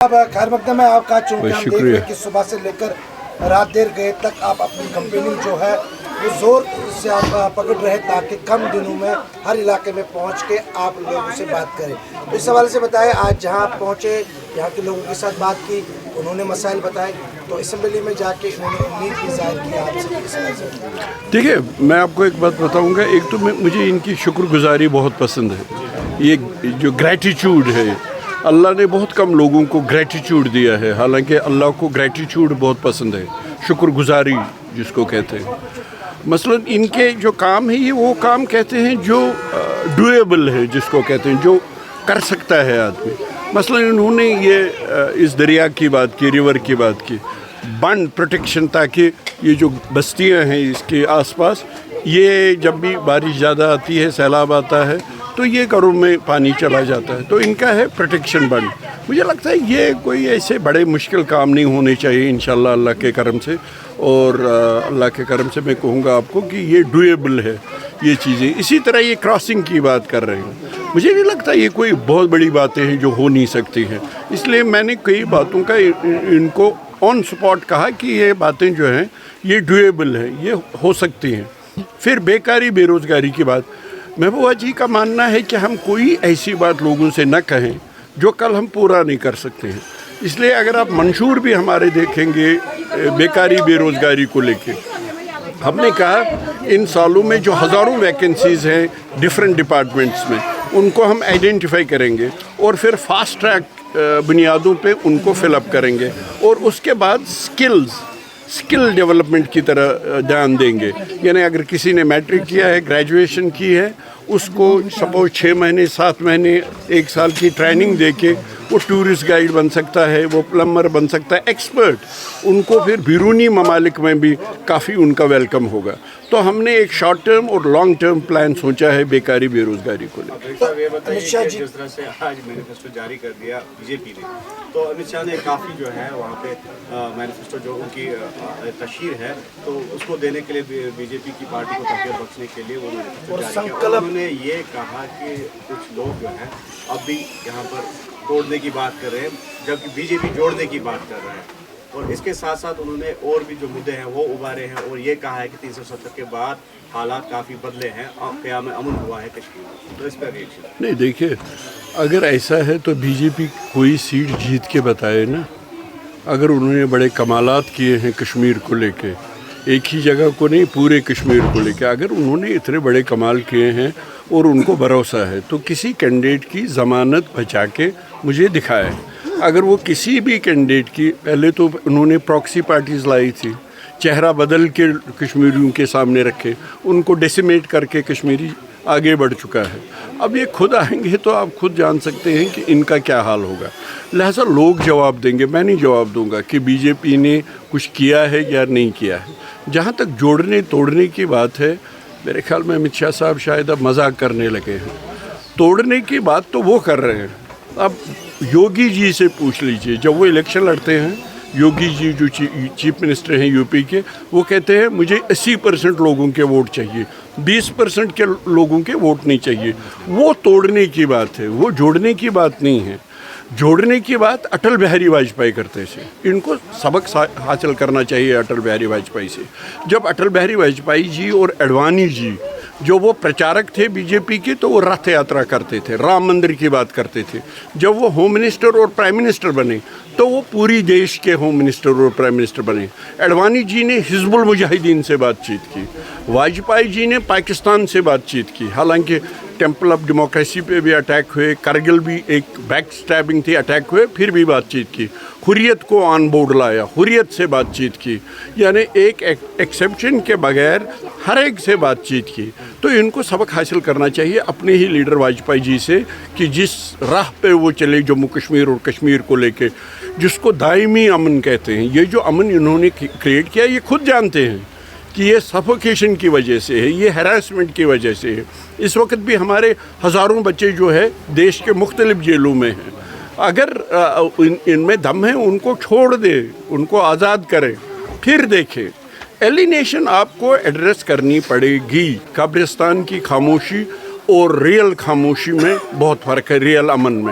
अब खैर मकदम है आपका, चूँकि हम देख रहे हैं कि सुबह से लेकर रात देर गए तक आप अपनी कंपेनिंग जो है वो जोर से आप पकड़ रहे ताकि कम दिनों में हर इलाके में पहुंच के आप लोगों से बात करें। तो इस हवाले से बताएं, आज जहां आप पहुंचे यहाँ के लोगों के साथ बात की, उन्होंने मसाइल बताए, तो असम्बली में जाके उन्होंने उम्मीद भी जाहिर की आपसे। देखिए, मैं आपको एक बात बताऊंगा। एक तो मुझे इनकी शुक्रगुजारी बहुत पसंद है। ये जो ग्रैटिट्यूड है, अल्लाह ने बहुत कम लोगों को ग्रैटिट्यूड दिया है। हालांकि अल्लाह को ग्रैटिट्यूड बहुत पसंद है, शुक्रगुजारी जिसको कहते हैं। मसलन इनके जो काम है, ये वो काम कहते हैं जो डूएबल है, जिसको कहते हैं जो कर सकता है आदमी। मसलन इन्होंने ये इस दरिया की बात की, रिवर की बात की, बंद प्रोटेक्शन, ताकि ये जो बस्तियां हैं इसके आसपास, ये जब भी बारिश ज़्यादा आती है, सैलाब आता है, तो ये घरों में पानी चला जाता है। तो इनका है प्रोटेक्शन बंद। मुझे लगता है ये कोई ऐसे बड़े मुश्किल काम नहीं होने चाहिए इंशाल्लाह अल्लाह के करम से। और अल्लाह के करम से मैं कहूँगा आपको कि ये डूएबल है ये चीज़ें। इसी तरह ये क्रॉसिंग की बात कर रहे हैं, मुझे नहीं लगता ये कोई बहुत बड़ी बातें हैं जो हो नहीं सकती हैं। इसलिए मैंने कई बातों का इनको ऑन स्पॉट कहा कि ये बातें जो हैं ये डूएबल है, ये हो सकती हैं। फिर बेकारी बेरोज़गारी की बात, महबूबा जी का मानना है कि हम कोई ऐसी बात लोगों से न कहें जो कल हम पूरा नहीं कर सकते हैं। इसलिए अगर आप मंशूर भी हमारे देखेंगे बेकारी बेरोज़गारी को लेके, हमने कहा इन सालों में जो हज़ारों वैकेंसीज़ हैं डिफरेंट डिपार्टमेंट्स में, उनको हम आइडेंटिफाई करेंगे और फिर फास्ट ट्रैक बुनियादों पे उनको फिलअप करेंगे। और उसके बाद स्किल डेवलपमेंट की तरह ध्यान देंगे। यानी अगर किसी ने मैट्रिक किया है, ग्रेजुएशन की है, उसको सपोज 6 महीने 7 महीने 1 साल की ट्रेनिंग देके वो टूरिस्ट गाइड बन सकता है, वो प्लम्बर बन सकता है, एक्सपर्ट। उनको फिर बैरूनी ममालिक में भी काफ़ी उनका वेलकम होगा। तो हमने एक शॉर्ट टर्म और लॉन्ग टर्म प्लान सोचा है बेकारी बेरोज़गारी को लेकर। अमित शाह जी जिस तरह से आज मैनिफेस्टो जारी कर दिया बीजेपी ने, तो अमित शाह ने काफ़ी जो है वहाँ पे मैनिफेस्टो जो उनकी तशहीर है, तो उसको देने के लिए बीजेपी की पार्टी को तक़वियत बख्शने के लिए वो मैनिफेस्टो जारी किया। उन्होंने ये कहा कि कुछ लोग जो हैं अब भी यहाँ पर तोड़ने की बात कर रहे हैं, जबकि बीजेपी जोड़ने की बात कर रहा है। और इसके साथ साथ उन्होंने और भी जो मुद्दे हैं वो उभारे हैं और ये कहा है कि 370 के बाद हालात काफ़ी बदले हैं और क़याम अमन हुआ है कश्मीर में। तो इस पर रिएक्शन नहीं, देखिए, अगर ऐसा है तो बीजेपी कोई सीट जीत के बताए ना। अगर उन्होंने बड़े कमालात किए हैं कश्मीर को लेके, एक ही जगह को नहीं पूरे कश्मीर को लेके, अगर उन्होंने इतने बड़े कमाल किए हैं और उनको भरोसा है, तो किसी कैंडिडेट की ज़मानत बचा के मुझे दिखाए। अगर वो किसी भी कैंडिडेट की, पहले तो उन्होंने प्रॉक्सी पार्टीज़ लाई थी, चेहरा बदल के कश्मीरियों के सामने रखे, उनको डेसिमेट करके कश्मीरी आगे बढ़ चुका है। अब ये खुद आएंगे तो आप खुद जान सकते हैं कि इनका क्या हाल होगा। लिहाजा लोग जवाब देंगे, मैं नहीं जवाब दूंगा कि बीजेपी ने कुछ किया है या नहीं किया है। जहाँ तक जोड़ने तोड़ने की बात है, मेरे ख्याल में अमित शाह साहब शायद अब मजाक करने लगे हैं। तोड़ने की बात तो वो कर रहे हैं। अब योगी जी से पूछ लीजिए, जब वो इलेक्शन लड़ते हैं, योगी जी जो चीफ मिनिस्टर हैं यूपी के, वो कहते हैं मुझे 80% लोगों के वोट चाहिए, 20% के लोगों के वोट नहीं चाहिए। वो तोड़ने की बात है, वो जोड़ने की बात नहीं है। जोड़ने की बात अटल बिहारी वाजपेयी करते थे। इनको सबक हासिल करना चाहिए अटल बिहारी वाजपेयी से। जब अटल बिहारी वाजपेयी जी और अडवाणी जी जो वो प्रचारक थे बीजेपी के, तो वो रथ यात्रा करते थे, राम मंदिर की बात करते थे। जब वो होम मिनिस्टर और प्राइम मिनिस्टर बने, तो वो पूरी देश के होम मिनिस्टर और प्राइम मिनिस्टर बने। अडवाणी जी ने हिजबुल मुजाहिदीन से बातचीत की, वाजपेयी जी ने पाकिस्तान से बातचीत की। हालांकि टेम्पल ऑफ डेमोक्रेसी पे भी अटैक हुए, करगिल भी एक बैक स्टैबिंग थी, अटैक हुए, फिर भी बातचीत की। हुर्रियत को ऑन बोर्ड लाया, हुर्रियत से बातचीत की, यानी एक एक्सेप्शन के बगैर हर एक से बातचीत की। तो इनको सबक हासिल करना चाहिए अपने ही लीडर वाजपेयी जी से कि जिस राह पे वो चले जम्मू कश्मीर और कश्मीर को लेके, जिसको दायमी अमन कहते हैं। ये जो अमन इन्होंने क्रिएट किया, ये खुद जानते हैं कि ये सफोकेशन की वजह से है, ये हैरासमेंट की वजह से है। इस वक्त भी हमारे हज़ारों बच्चे जो है देश के मुख्तलिफ जेलों में हैं। अगर इनमें दम है, उनको छोड़ दे, उनको आज़ाद करें, फिर देखें। एलिनेशन आपको एड्रेस करनी पड़ेगी। कब्रिस्तान की खामोशी और रियल खामोशी में बहुत फ़र्क है, रियल अमन में।